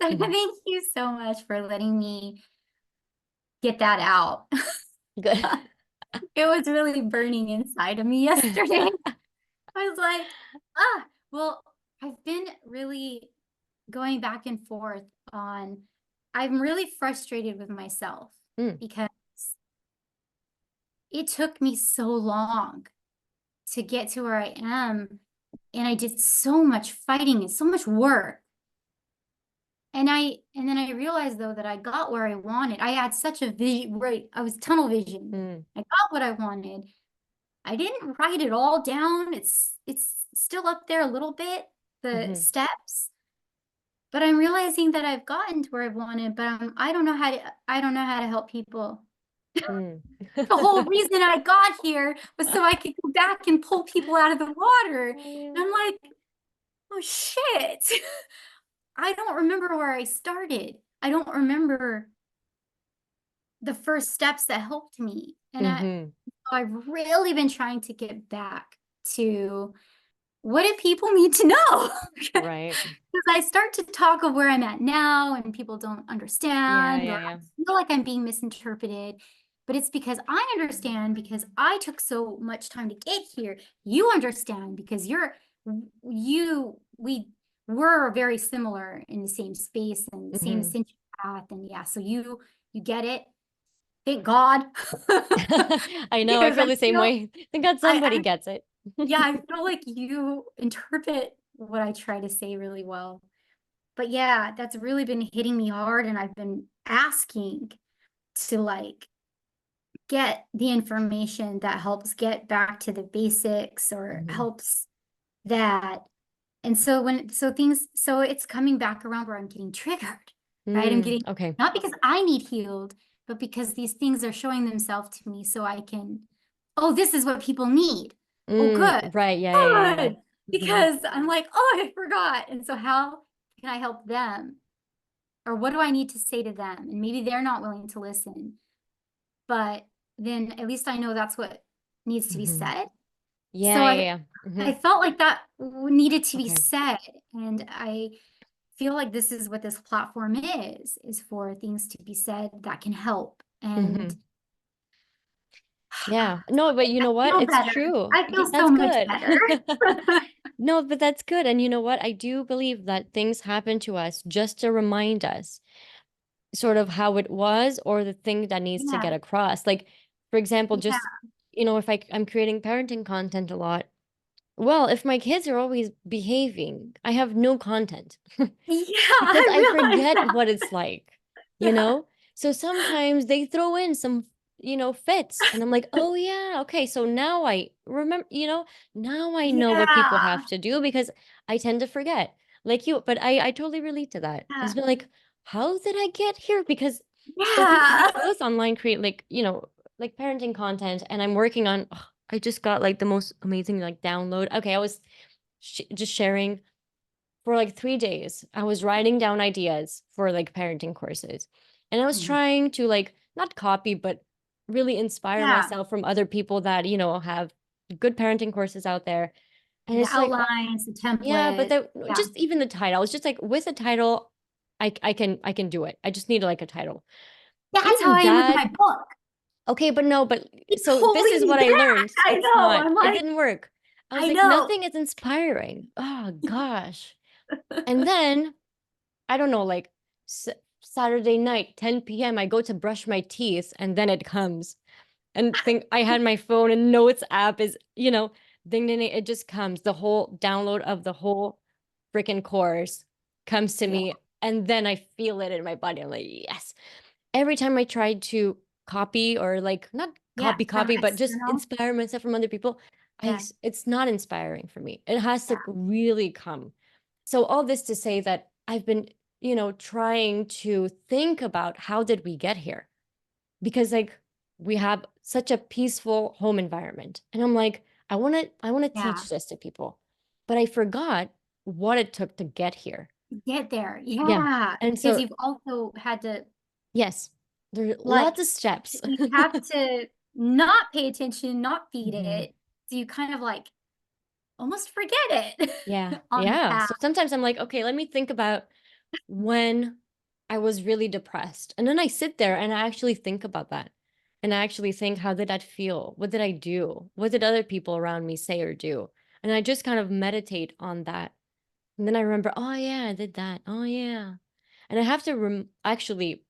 So Mhm. thank you so much for letting me get that out. Good. It was really burning inside of me yesterday. I was like, well, I've been really going back and forth on, I'm really frustrated with myself Mm, because it took me so long to get to where I am. And I did so much fighting and so much work. And then I realized though that I got where I wanted. I had such a vision, right? I was tunnel vision. mm, I got what I wanted. I didn't write it all down. It's still up there a little bit, the mhm, steps, but I'm realizing that I've gotten to where I wanted, but I don't know how to help people. mm. The whole reason I got here was so I could go back and pull people out of the water. And Oh, yeah. I'm like, oh shit. I don't remember where I started. I don't remember the first steps that helped me. And Mhm. I've really been trying to get back to what do people need to know? Right. Because I start to talk of where I'm at now and people don't Yeah, understand, or yeah, I yeah. feel like I'm being misinterpreted. But it's because I understand because I took so much time to get here. You understand because we were very similar in the same space and same Mhm. ascension path. And yeah, so you get it. Thank God. I know, I Because feel the same way. Thank God somebody I gets it. yeah, I feel like you interpret what I try to say really well. But yeah, that's really been hitting me hard, and I've been asking to like get the information that helps get back to the basics or Mhm. helps that. And so so it's coming back around where I'm getting triggered, right? I'm getting, Okay. not because I need healed, but because these things are showing themselves to me so I can, oh, this is what people need. Oh, good, Right. Yeah, yeah, yeah, yeah. good. Mhm. Because I'm like, oh, I forgot. And so how can I help them? Or what do I need to say to them? And maybe they're not willing to listen, but then at least I know that's what needs to be Mhm. said. So Yeah, yeah, yeah. I Mhm. felt like that needed to be Okay. said. And I feel like this is what this platform is for things to be said that can help. And Mhm. Yeah. No, but you I know what? feel It's better. true. I feel so That's much good. better. No, but that's good. And you know what? I do believe that things happen to us just to remind us sort of how it was or the thing that needs to Yeah, get across. Like, for example, yeah, just, if I'm creating parenting content a lot, well, if my kids are always behaving, I have no content yeah, because I I realize forget that. what it's like, you Yeah, know? So sometimes they throw in some, fits, and I'm like, oh, yeah, okay. So now I remember, now I know what people yeah, have to do because I tend to forget, like you, but I totally relate to that. It's yeah, been like, how did I get here? Because like we yeah. both online create like, like parenting content, and I'm working on, I just got like the most amazing like download. Okay, I was just sharing for like 3 days. I was writing down ideas for like parenting courses. And I was Mhm. trying to like not copy, but really inspire Yeah, myself from other people that, have good parenting courses out there. And the it's like, outlines, the yeah, but template. that Yeah, just even the title, it's just like with a title, I can do it. I just need like a title. that's how Even I am with that, my book. okay, but no, but Keep so this holding is me what I back. learned. I know. I'm It like, didn't work. I was I like, know. nothing is inspiring. Oh gosh. And then I don't know, like S Saturday night, 10 p.m., I go to brush my teeth and then it comes and think I had my phone and notes app is, ding, ding, ding, it just comes. The whole download of the whole freaking course comes to Yeah, me. And then I feel it in my body. I'm like, yes. Every time I try to copy or like not yeah, from copy, but just external. inspire myself from other people, Yeah, it's not inspiring for me. It has to yeah, really come. So all this to say that I've been, trying to think about how did we get here? Because like we have such a peaceful home environment. And I'm like, I want to yeah. teach this to people. But I forgot what it took to get here. Get there. Yeah. Yeah, And because so you've also had to yes, there's like lots of steps. you have to not pay attention, not feed Mhm. it. So you kind of like almost forget it Yeah. on the Yeah. path. So sometimes I'm like, okay, let me think about when I was really depressed. And then I sit there and I actually think about that. And I actually think, how did that feel? What did I do? What did other people around me say or do? And I just kind of meditate on that. And then I remember, oh yeah, I did that. Oh yeah. And I have to actually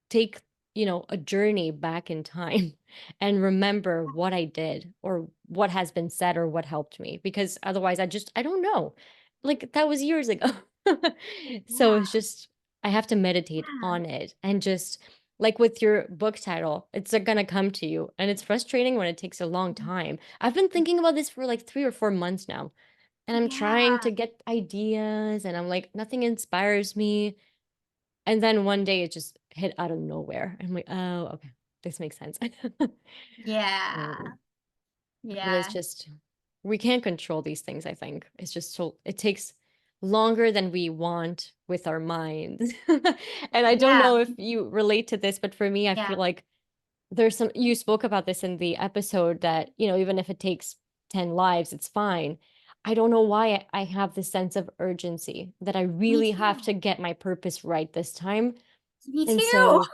take, a journey back in time and remember what I did or what has been said or what helped me, because otherwise I don't know. Like that was years ago. So Yeah, it's just, I have to meditate yeah. on it and just, like with your book title, it's gonna come to you, and it's frustrating when it takes a long time. I've been thinking about this for like 3 or 4 months now, and I'm trying Yeah, to get ideas, and I'm like, nothing inspires me. And then one day it just hit out of nowhere. I'm like, oh, okay, this makes sense. yeah, Um, but it's yeah, just, we can't control these things, I think. It's just so, it takes longer than we want with our minds. And I don't yeah, know if you relate to this, but for me, I yeah. feel like there's some, you spoke about this in the episode that, even if it takes 10 lives, it's fine. I don't know why I have this sense of urgency that I Me really have too. to get my purpose right this time. Me And too. so,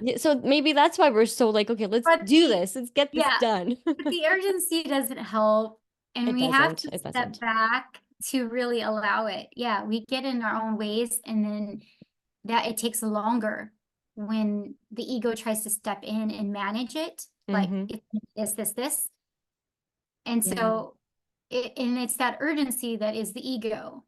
yeah, so maybe that's why we're so like, okay, let's But do this. Let's get this yeah, done. but the urgency doesn't help, and It we have doesn't. to It step doesn't. back to really allow it. Yeah, we get in our own ways, and then that it takes longer when the ego tries to step in and manage it. Like Mm-hmm. it's this. And Yeah. so and it's that urgency that is the ego.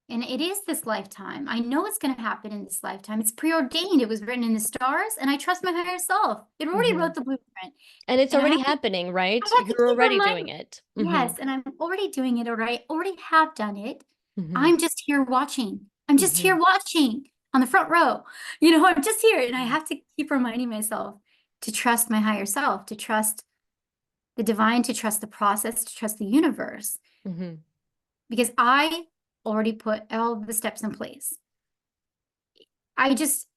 And it is this lifetime. I know it's going to happen in this lifetime. It's preordained. It was written in the stars, and I trust my higher self. It already Mm-hmm. wrote the blueprint. And it's And already happening, I right? have to You're keep already doing reminding. it. Mm-hmm. Yes, and I'm already doing it, or I already have done it. Mm-hmm. I'm just here watching. I'm just Mm-hmm. here watching on the front row. I'm just here, and I have to keep reminding myself to trust my higher self, to trust the divine, to trust the process, to trust the universe, Mm-hmm. because I already put all the steps in place. I just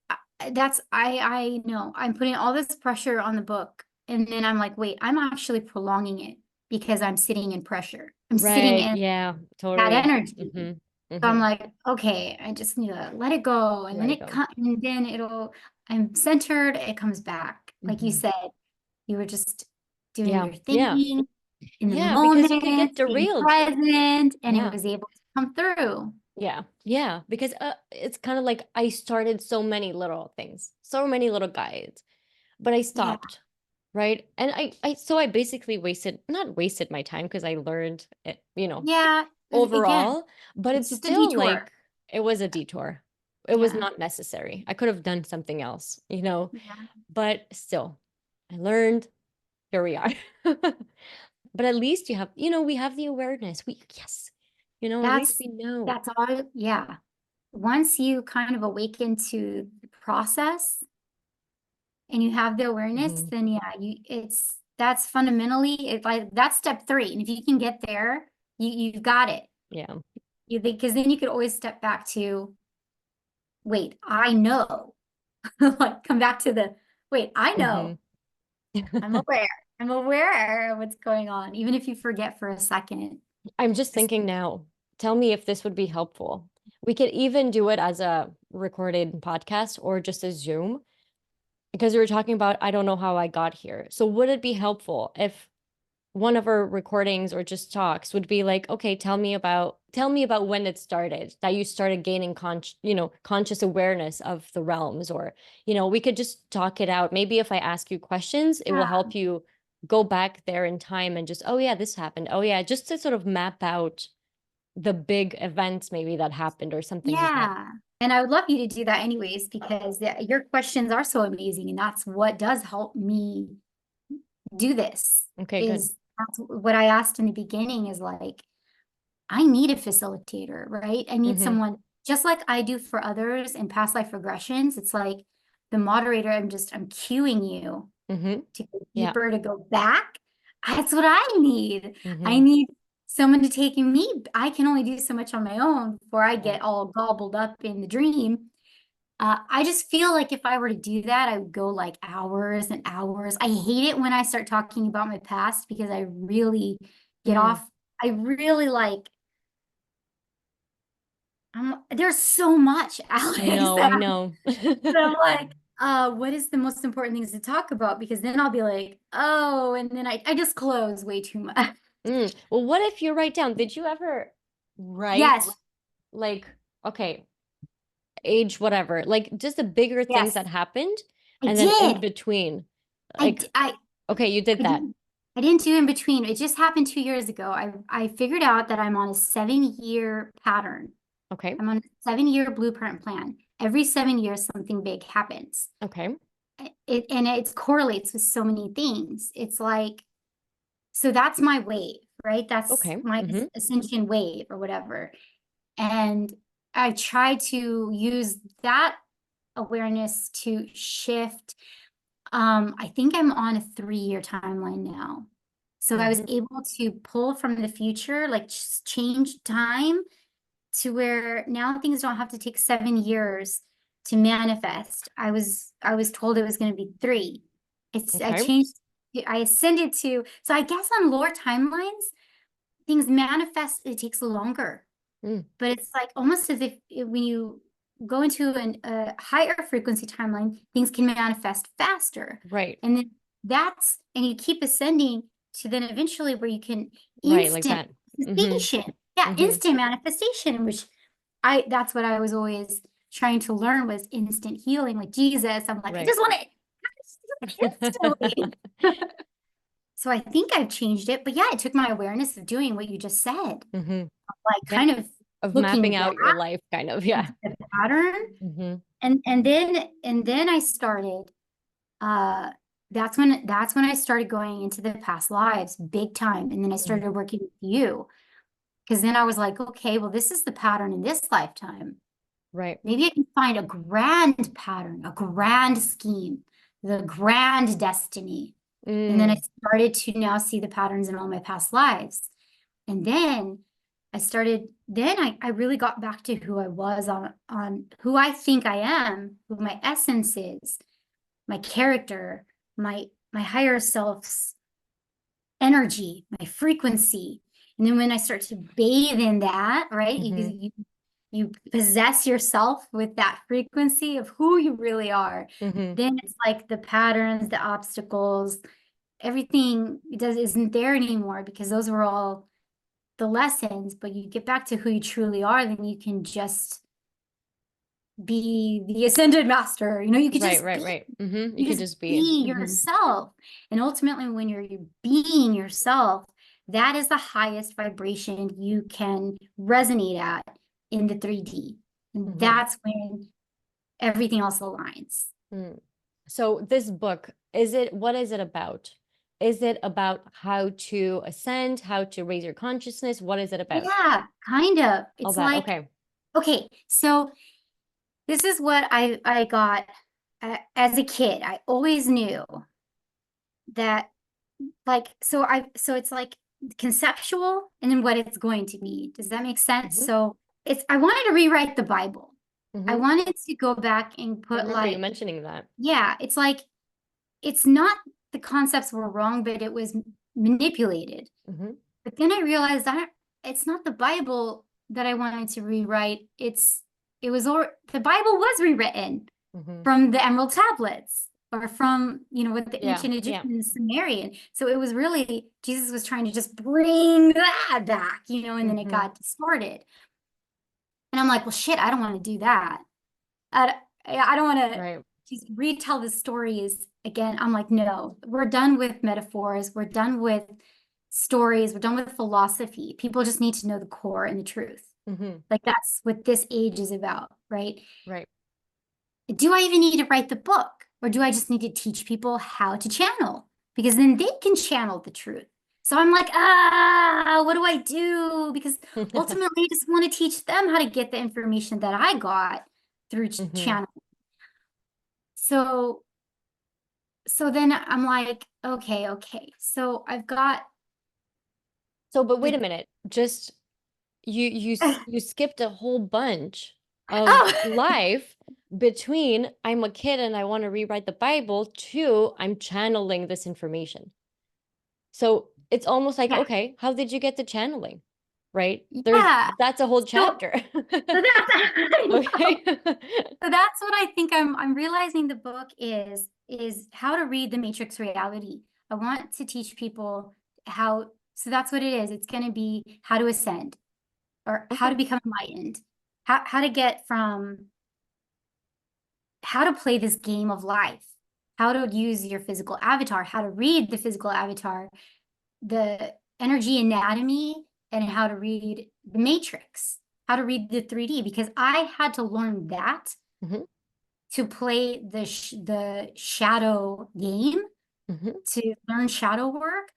that's I know I'm putting all this pressure on the book, and then I'm like, wait, I'm actually prolonging it because I'm sitting in pressure. I'm sitting Right. in Yeah, that totally. energy. Mm-hmm. So I'm Mm-hmm. like, okay, I just need to let it go, and Let then it go. and then I'm centered, it comes back. Like you Mm-hmm. said, you were just doing Yeah. your Yeah. thing in the Yeah, because you could get moment, being derailed. present, and it Yeah. was able to come through. Yeah. Yeah. Because it's kind of like I started so many little things, so many little guides, but I Yeah. stopped. Right. And so I basically not wasted my time, because I learned it, Yeah. Again, overall, but it's it's just a still detour. like, it was a detour. It was Yeah. not necessary. I could have done something else, Yeah. but still, I learned, here we are. But at least we have the awareness. Yes, at least That's we know. that's all. Yeah. Once you kind of awaken to the process and you have the awareness, Hmm. then yeah, that's fundamentally like that's step three. And if you can get there, you've got it. Yeah. Because then you could always step back to, wait, I know. Like come back to the wait, I Hmm. know. I'm aware. I'm aware of what's going on, even if you forget for a second. I'm just Just thinking now, tell me if this would be helpful. We could even do it as a recorded podcast or just a Zoom, because we were talking about, I don't know how I got here. So would it be helpful if one of our recordings or just talks would be like, okay, tell me about when it started, that you started gaining conscious awareness of the realms, or we could just talk it out. Maybe if I ask you questions, it will yeah. help you go back there in time and just, oh yeah, this happened. Oh yeah, just to sort of map out the big events maybe that happened or something like that. Yeah. And I would love you to do that anyways, because yeah, your questions are so amazing. And that's what does help me do this Okay, good. is that's what I asked in the beginning is like, I need a facilitator, right? I need Mm-hmm. someone just like I do for others in past life regressions. It's like the moderator, I'm cueing you Mm-hmm. to go Yeah. deeper, to go back. That's what I need. I Mm-hmm. need someone to take me. I can only do so much on my own before I Yeah. get all gobbled up in the dream. I just feel like if I were to do that, I would go like hours and hours. I hate it when I start talking about my past because I really get Mm. off. I really like there's so much, Alex, I know. that I'm like, what is the most important things to talk about? Because then I'll be like, oh, and then I just close way too much. Well, what if you write down, did you ever write Yes, like, okay, age, whatever, like just the bigger things yes, that happened I and then in did. between, I, like, d- I, okay, you did I that. didn't, I didn't do in between. It just happened 2 years ago. I figured out that I'm on a 7-year pattern. Okay. I'm on a 7-year blueprint plan. Every 7 years, something big happens. Okay. It correlates with so many things. It's like, so that's my wave, right? That's Okay. my ascension wave or whatever. And I try to use that awareness to shift. I think I'm on a 3-year timeline now. So I was able to pull from the future, like change time to where now things don't have to take 7 years to manifest. I was told it was going to be 3. I Okay. changed. I ascended to. So I guess on lower timelines, things manifest. It takes longer, Mm, but it's like almost as if when you go into a higher frequency timeline, things can manifest faster, right. and then and you keep ascending to then eventually where you can Right. Like instant that. manifestation. Yeah, instant manifestation, which that's what I was always trying to learn was instant healing with Jesus. I'm like, I Right. just want it instantly. So I think I've changed it, but yeah, it took my awareness of doing what you just said, like Yeah. kind of Of looking mapping back out your life, kind of. Yeah. into the pattern. And then I started, uh that's when I started going into the past lives big time. And then I started working with you. Because then I was like, okay, well, this is the pattern in this lifetime. Right. Maybe I can find a grand pattern, a grand scheme, the grand destiny. And then I Mm, started to now see the patterns in all my past lives. And then I really got back to who I was on who I think I am, who my essence is, my character, my higher self's energy, my frequency. And then when I start to bathe in that, right? You possess yourself with that frequency of who you really are. Then it's like the patterns, the obstacles, everything isn't there anymore because those were all the lessons, but you get back to who you truly are, then you can just be the ascended master. You could right. just Right. be, Right. You you could just just be. be yourself. And ultimately, when you're being yourself, that is the highest vibration you can resonate at in the 3D. And that's when everything else aligns. Mm. So this book, what is it about? Is it about how to ascend, how to raise your consciousness? What is it about? Yeah, kind of. All It's that. like, Okay. okay, so this is what I got as a kid. I always knew that, like, so it's like conceptual and then what it's going to be. Does that make sense? hmm So I wanted to rewrite the Bible. I hmm wanted to go back and I put remember you like, mentioning that. yeah, it's like it's not the concepts were wrong, but it was manipulated. hmm But then I realized that it's not the Bible that I wanted to rewrite. The Bible was rewritten hmm from the Emerald Tablets or from, what the Yeah. ancient Yeah. Egyptian and Sumerian. So it was really, Jesus was trying to just bring that back, and then it hmm got distorted. And I'm like, well, shit, I don't want to do that. I, I don't want to Right. just retell the stories again. I'm like, no, we're done with metaphors. We're done with stories. We're done with philosophy. People just need to know the core and the truth. hmm Like that's what this age is about, right? Right. Do I even need to write the book? Or do I just need to teach people how to channel? Because then they can channel the truth. So I'm like, what do I do? Because ultimately, I just want to teach them how to get the information that I got through hmm channel. So, so then I'm like, okay. So I've got So, but wait the, a minute. Just you skipped a whole bunch of oh, life between I'm a kid and I want to rewrite the Bible to I'm channeling this information. So it's almost like, yeah. okay, how did you get to channeling? right? Yeah. That's a whole So, chapter. so that's, I know. Okay. So that's what I think I'm realizing the book is how to read the Matrix reality. I want to teach people how, so that's what it is. It's going to be how to ascend or how to Okay. become enlightened, how to get from, how to play this game of life, how to use your physical avatar, how to read the physical avatar, the energy anatomy, and how to read the Matrix, how to read the 3D, because I had to learn that Mhm, to play the shadow game, mhm. to learn shadow work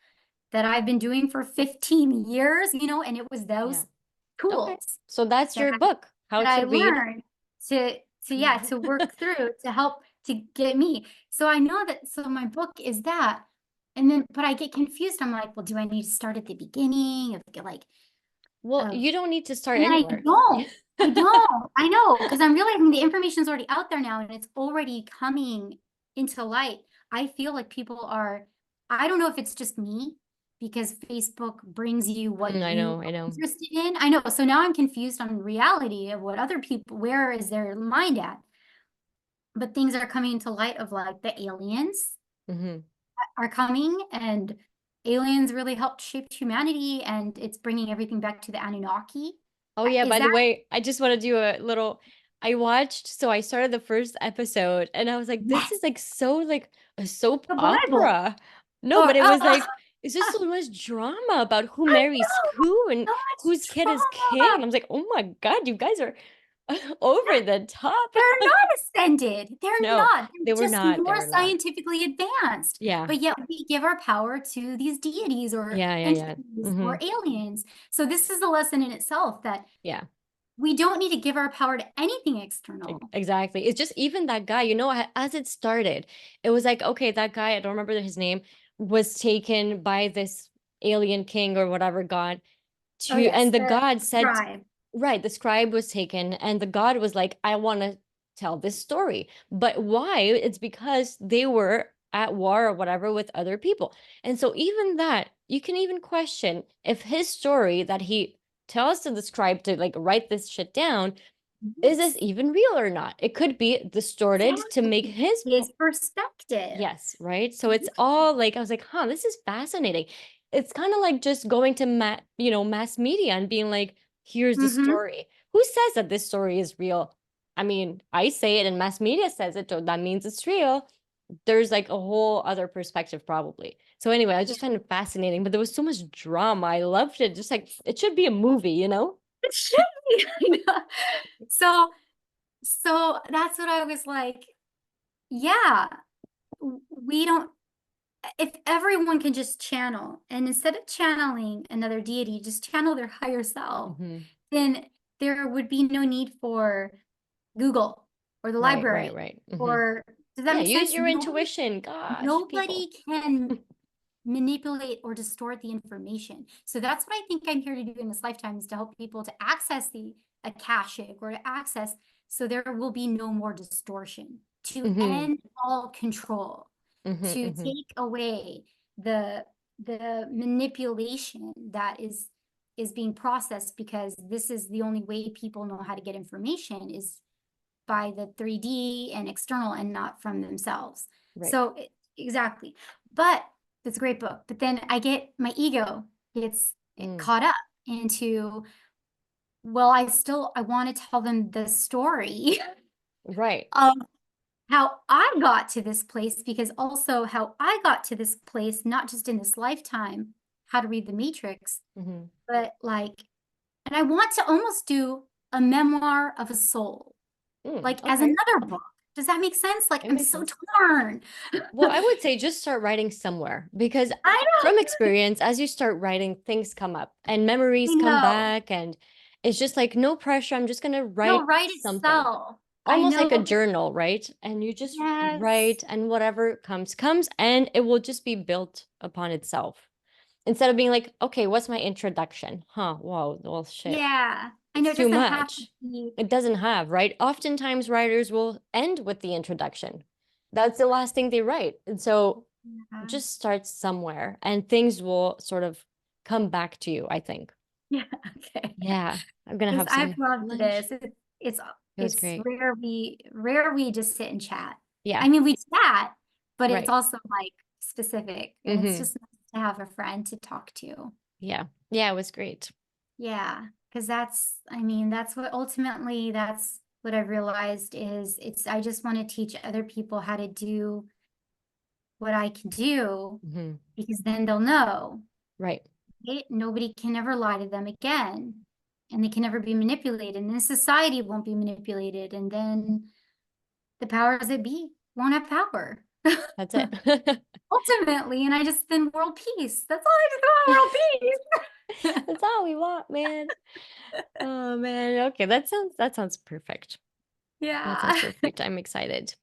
that I've been doing for 15 years, and it was Yeah. those Okay. tools So that's that your book, How I to Read. learned to work through to help to get me. So I know that, so my book is that. And then, but I get confused. I'm like, well, do I need to start at the beginning Well, of you don't need to start and then I anywhere. don't. I don't. I know, because I'm realizing the information is already out there now and it's already coming into light. I feel like people are, I don't know if it's just me because Facebook brings you what I you know, I are know. interested in. I know. So now I'm confused on reality of what other people, where is their mind at? But things are coming to light of like the aliens Hmm. are coming, and aliens really helped shape humanity, and it's bringing everything back to the Anunnaki. Oh yeah, Is by the that way, I just want to do a little so I started the first episode and I was like, this is yes, like so like a soap the Bible? opera. No, Or but it was oh, like it's just so much drama about who I marries know, who and so much whose kid is king. I trauma. was like, oh my God, you guys are over the top. They're not ascended. They're No, not. they They're were just not. They more were not. scientifically advanced. Yeah. But yet we give our power to these deities or Yeah, yeah, yeah. entities Hmm. or aliens. So this is a lesson in itself that Yeah. we don't need to give our power to anything external. Exactly. It's just even that guy, as it started, it was like, okay, that guy, I don't remember his name, was taken by this alien king or whatever god Oh to, yes, and the the god said, scribe. right, the scribe was taken, and the god was like, I want to tell this story. But why? It's because they were at war or whatever with other people. And so even that, you can even question if his story that he tells to the scribe to like write this shit down, is this Yes, even real or not? It could be distorted to make exactly. his His perspective. yes, right? So it's all like I was like, huh, this is fascinating. It's kind of like just going to mass media and being like, here's the Mm-hmm. story. Who says that this story is real? I mean, I say it and mass media says it, so that means it's real. There's like a whole other perspective probably. So anyway, I just Yeah. found it fascinating, but there was so much drama. I loved it. Just like it should be a movie, you know? It should be. I know. So that's what I was like, yeah, we don't, if everyone can just channel and instead of channeling another deity, just channel their higher self, Hmm. then there would be no need for Google or the Right, library right, right. Hmm. or does that Yeah, make use sense? your intuition. Gosh, Nobody people. can manipulate or distort the information. So that's what I think I'm here to do in this lifetime, is to help people to access the Akashic or to access, so there will be no more distortion, to Hmm. end all control, Hmm. to Hmm. take away the manipulation that is being processed, because this is the only way people know how to get information is by the 3D and external and not from themselves. Right. So exactly. But it's a great book. But then I get my ego gets Mm. caught up into, well, I want to tell them the story Right. of how I got to this place, because also how I got to this place, not just in this lifetime, how to read the Matrix, Hmm. but like, and I want to almost do a memoir of a soul, Mm. like as Okay. another book. Does that make sense? Like It I'm makes so sense. torn. Well, I would say just start writing somewhere because I from know. experience, as you start writing, things come up and memories I come know. back, and it's just like no pressure. I'm just gonna No, write write something. itself. I Almost like a know. journal, right? And you just Yes. write, and whatever comes, and it will just be built upon itself. Instead of being like, okay, what's my introduction? Huh, whoa, well, shit. Yeah. I know It's it too doesn't have to much. be. It doesn't have, right? Oftentimes, writers will end with the introduction. That's the last thing they write. And so Yeah. just start somewhere and things will sort of come back to you, I think. Yeah, okay. Yeah, I'm gonna 'Cause have I've some loved lunch. this. It's It was it's great. rare we just sit and chat. Yeah, I mean, we chat, but it's right. also like specific, and it's Mm-hmm. just nice to have a friend to talk to. Yeah. Yeah, it was great. Yeah, because I mean, that's what I've realized is I just want to teach other people how to do what I can do Mm-hmm. because then they'll know. Right. Nobody can ever lie to them again, and they can never be manipulated, and then society won't be manipulated, and then the powers that be won't have power. That's it. Ultimately, and I just then world peace. That's all I just want, world peace. That's all we want, man. Oh man. Okay, that sounds perfect. That sounds Yeah. perfect. I'm excited.